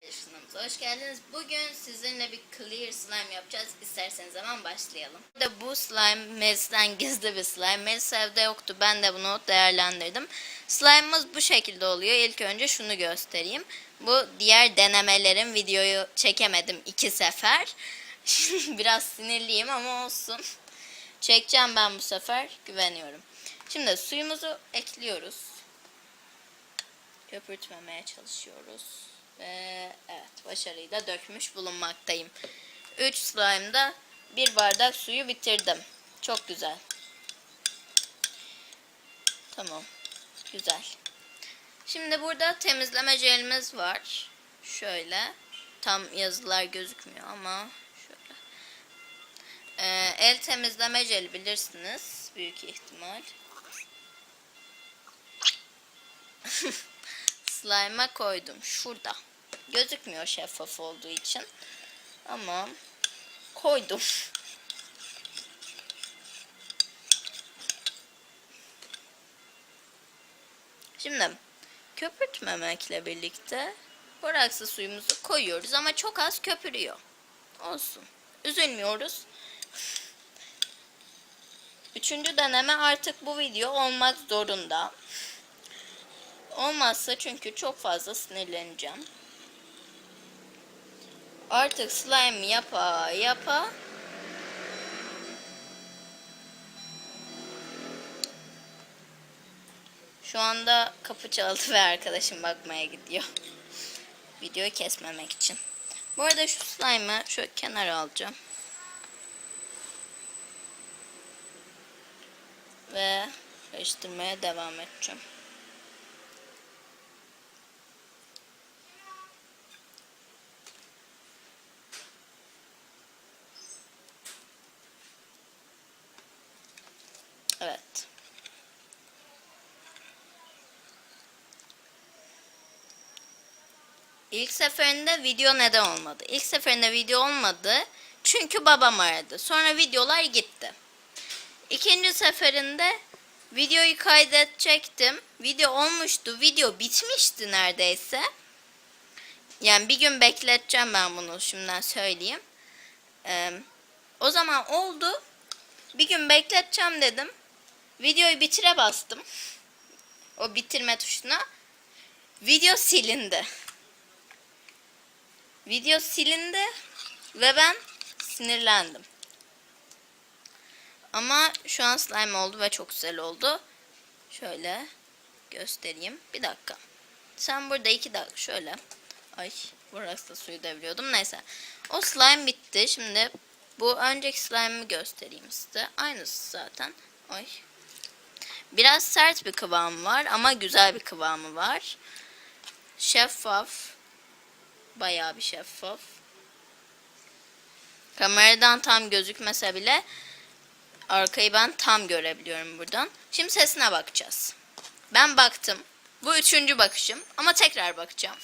Kanalımıza hoş geldiniz. Bugün sizinle bir clear slime yapacağız. İsterseniz hemen başlayalım. Burada bu slime Melis'ten gizli bir slime. Melis evde yoktu. Ben de bunu değerlendirdim. Slime'ımız bu şekilde oluyor. İlk önce şunu göstereyim. Bu diğer denemelerim. Videoyu çekemedim 2 sefer. Biraz sinirliyim ama olsun. Çekeceğim ben bu sefer. Güveniyorum. Şimdi suyumuzu ekliyoruz. Köpürtmemeye çalışıyoruz. Ve evet, başarıyla dökmüş bulunmaktayım. 3 slime'da 1 bardak suyu bitirdim. Çok güzel. Tamam. Güzel. Şimdi burada temizleme jelimiz var. Şöyle. Tam yazılar gözükmüyor ama şöyle. El temizleme jeli bilirsiniz. Büyük ihtimal. Slime'a koydum. Şurada. Gözükmüyor şeffaf olduğu için. Ama koydum. Şimdi köpürtmemekle birlikte boraksı suyumuzu koyuyoruz ama çok az köpürüyor. Olsun. Üzülmüyoruz. 3. deneme artık bu video olmak zorunda. Olmazsa çünkü çok fazla sinirleneceğim. Artık slime yapa şu anda kapı çaldı ve arkadaşım bakmaya gidiyor. Videoyu kesmemek için. Bu arada şu slime'ı şöyle kenara alacağım. Ve karıştırmaya devam edeceğim. Evet. İlk seferinde video neden olmadı? İlk seferinde video olmadı çünkü babam aradı. Sonra videolar gitti. İkinci seferinde videoyu kaydedecektim. Video olmuştu. Video bitmişti neredeyse. Yani bir gün bekleteceğim ben bunu, şimdiden söyleyeyim. O zaman oldu. Bir gün bekleteceğim dedim. Videoyu bitire bastım. O bitirme tuşuna. Video silindi. Video silindi ve ben sinirlendim. Ama şu an slime oldu ve çok güzel oldu. Şöyle göstereyim. Bir dakika. Sen burada 2 dakika şöyle. Ay, burası suyu deviriyordum. Neyse. O slime bitti. Şimdi bu önceki slime'ımı göstereyim size. Aynısı zaten. Ay. Biraz sert bir kıvamı var ama güzel bir kıvamı var. Şeffaf. Bayağı bir şeffaf. Kameradan tam gözükmese bile arkayı ben tam görebiliyorum buradan. Şimdi sesine bakacağız. Ben baktım. Bu 3. bakışım ama tekrar bakacağım.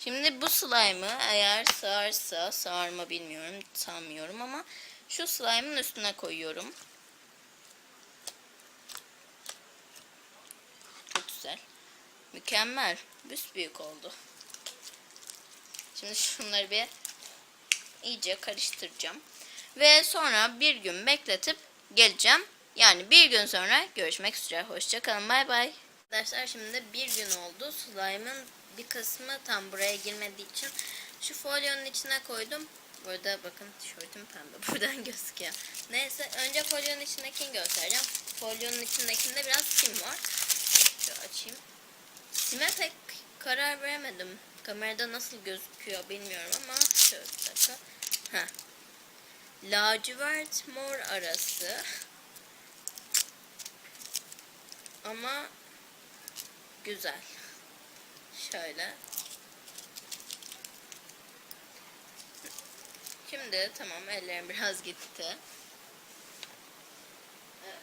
Şimdi bu slime'ı eğer sığar mı bilmiyorum, sanmıyorum ama şu slime'ın üstüne koyuyorum. Çok güzel. Mükemmel. Büyük oldu. Şimdi şunları bir iyice karıştıracağım. Ve sonra bir gün bekletip geleceğim. Yani bir gün sonra görüşmek üzere. Hoşça kalın. Bay bay. Arkadaşlar şimdi bir gün oldu. Slime'ın bir kısmı tam buraya girmediği için şu folyonun içine koydum. Burada bakın tişörtüm pembe. Buradan gözüküyor. Neyse önce folyonun içindekini göstereceğim. Folyonun içindekinde biraz sim var. Şöyle açayım. Sime pek karar veremedim. Kamerada nasıl gözüküyor bilmiyorum ama şöyle bir dakika. Heh. Lacivert mor arası. Ama güzel. Şöyle. Şimdi tamam, ellerim biraz gitti. Evet.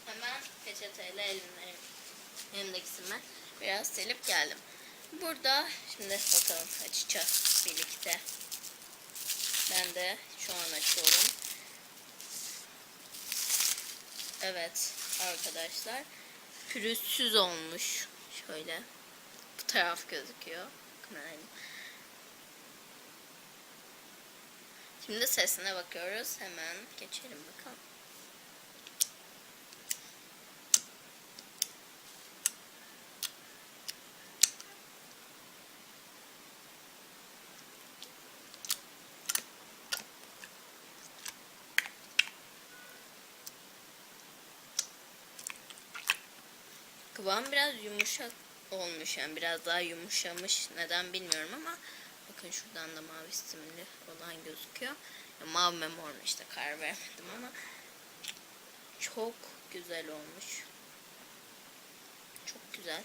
Hemen peçeteyle elimdeki simi Biraz silip geldim. Burada şimdi bakalım açacağız birlikte. Ben de şu an açıyorum. Evet arkadaşlar. Pürüzsüz olmuş. Şöyle. Bu taraf gözüküyor. Şimdi sesine bakıyoruz. Hemen geçelim bakalım. Kıvam biraz yumuşak olmuş, yani biraz daha yumuşamış, neden bilmiyorum ama bakın şuradan da mavi simli olan gözüküyor. Ya, mavi mi mor mu işte karar vermedim ama çok güzel olmuş. Çok güzel.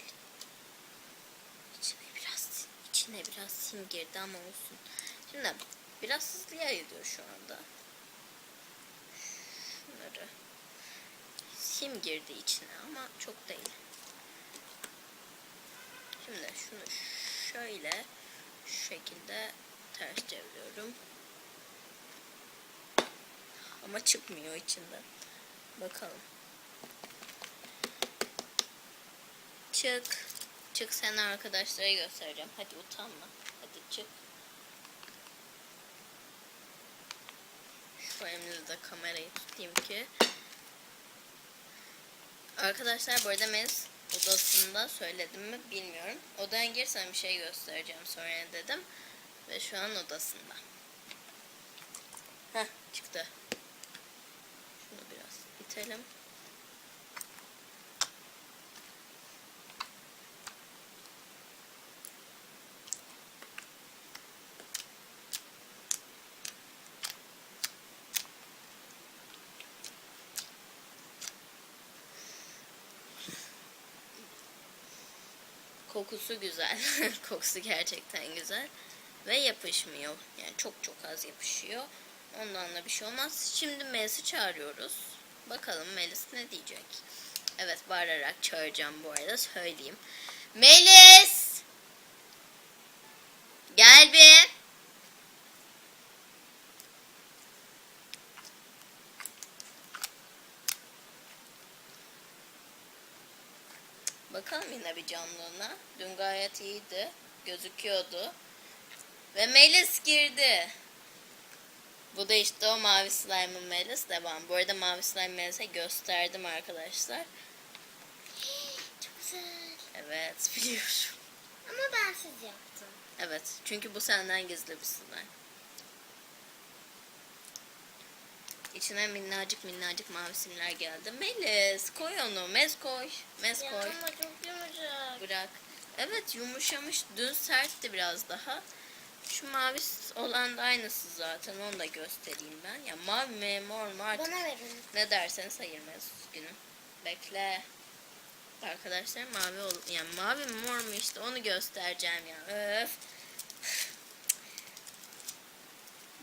İçine biraz sim girdi ama olsun. Şimdi biraz hızlı yayılıyor şu anda. Şunları sim girdi içine ama çok değil. Şimdi şunu şöyle şu şekilde ters çeviriyorum. Ama çıkmıyor içinden. Bakalım. Çık. Çık, sen arkadaşlara göstereceğim. Hadi utanma. Hadi çık. Şu elimde de kamerayı tutayım ki. Arkadaşlar bu arada Melis odasında, söyledim mi bilmiyorum. Odaya girsem bir şey göstereceğim sonra dedim. Ve şu an odasında. Heh, çıktı. Şunu biraz itelim. Kokusu güzel. Kokusu gerçekten güzel. Ve yapışmıyor. Yani çok çok az yapışıyor. Ondan da bir şey olmaz. Şimdi Melis'i çağırıyoruz. Bakalım Melis ne diyecek. Evet, bağırarak çağıracağım bu arada, söyleyeyim. Melis! Gel bir. Bakalım yine bir canlılığına. Dün gayet iyiydi. Gözüküyordu. Ve Melis girdi. Bu da işte o mavi slime'ın Melis. Devam. Bu arada mavi slime Melis'e gösterdim arkadaşlar. Çok güzel. Evet, biliyorum. Ama ben siz yaptım. Evet, çünkü bu senden gizli bir slime. İçine minnacık minnacık mavi simler geldi. Melis, koy onu. Mez koy. Mez Ya koy. ama çok yumuşak. Bırak. Evet, yumuşamış. Dün sertti biraz daha. Şu mavi olan da aynısı zaten. Onu da göstereyim ben. Ya mavi mi mor mu artık Bana verin. ne derseniz ayırmaz üzgünüm. Bekle. Arkadaşlar mavi yani mavi mi mor mu işte onu göstereceğim ya. Öf.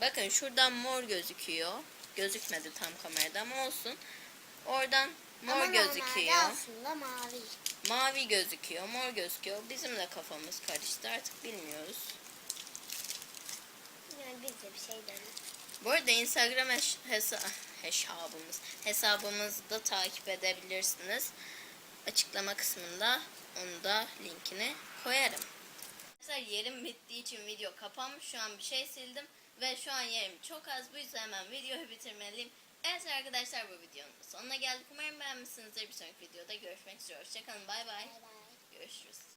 Bakın şuradan mor gözüküyor. Gözükmedi tam kamerada ama olsun. Oradan mor ama gözüküyor. aslında mavi. Mavi gözüküyor, mor gözüküyor. Bizim de kafamız karıştı, artık bilmiyoruz. Yani biz de bir şey demedik. Bu arada Instagram hesabımızı da takip edebilirsiniz. Açıklama kısmında onu da linkini koyarım. Arkadaşlar yerim bittiği için video kapanmış. Şu an bir şey sildim ve şu an yerim çok az. Bu yüzden hemen videoyu bitirmeliyim. Evet arkadaşlar, bu videonun sonuna geldik. Umarım beğenmişsinizdir. Bir sonraki videoda görüşmek üzere. Hoşçakalın. Bay bay. Bay bay. Görüşürüz.